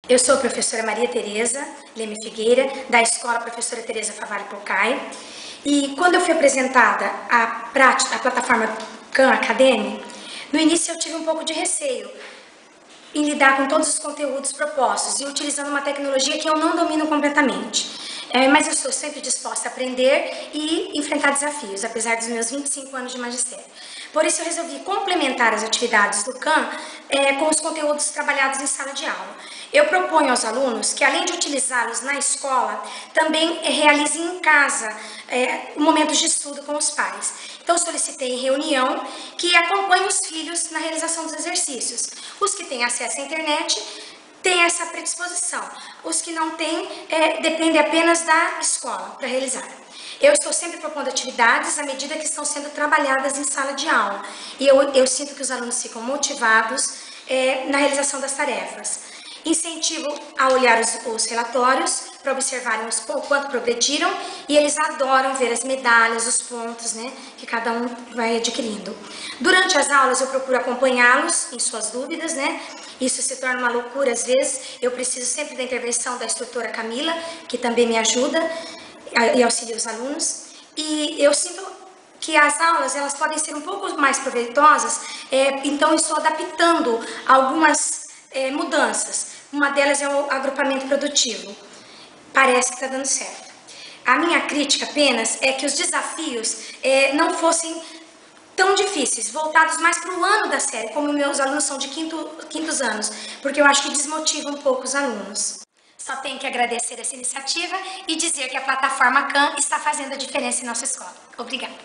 Eu sou a professora Maria Tereza Leme Figueira, da Escola Professora Tereza Favalli Pocai, e quando eu fui apresentada a plataforma Khan Academy, no início eu tive um pouco de receio em lidar com todos os conteúdos propostos e utilizando uma tecnologia que eu não domino completamente. Mas eu estou sempre disposta a aprender e enfrentar desafios, apesar dos meus 25 anos de magistério. Por isso eu resolvi complementar as atividades do Khan com os conteúdos trabalhados em sala de aula. Eu proponho aos alunos que, além de utilizá-los na escola, também realizem em casa momentos de estudo com os pais. Então, solicitei em reunião que acompanhe os filhos na realização dos exercícios. Os que têm acesso à internet têm essa predisposição. Os que não têm, dependem apenas da escola para realizar. Eu estou sempre propondo atividades à medida que estão sendo trabalhadas em sala de aula. E eu sinto que os alunos ficam motivados na realização das tarefas. Incentivo a olhar os relatórios para observarem o quanto progrediram e eles adoram ver as medalhas, os pontos, né, que cada um vai adquirindo. Durante as aulas eu procuro acompanhá-los em suas dúvidas, né? Isso se torna uma loucura às vezes. Eu preciso sempre da intervenção da instrutora Camila, que também me ajuda e auxilia os alunos. E eu sinto que as aulas elas podem ser um pouco mais proveitosas, então estou adaptando algumas mudanças. Uma delas é o agrupamento produtivo. Parece que está dando certo. A minha crítica apenas é que os desafios não fossem tão difíceis, voltados mais para o ano da série, como meus alunos são de quintos anos, porque eu acho que desmotiva um pouco os alunos. Só tenho que agradecer essa iniciativa e dizer que a plataforma Khan está fazendo a diferença em nossa escola. Obrigada.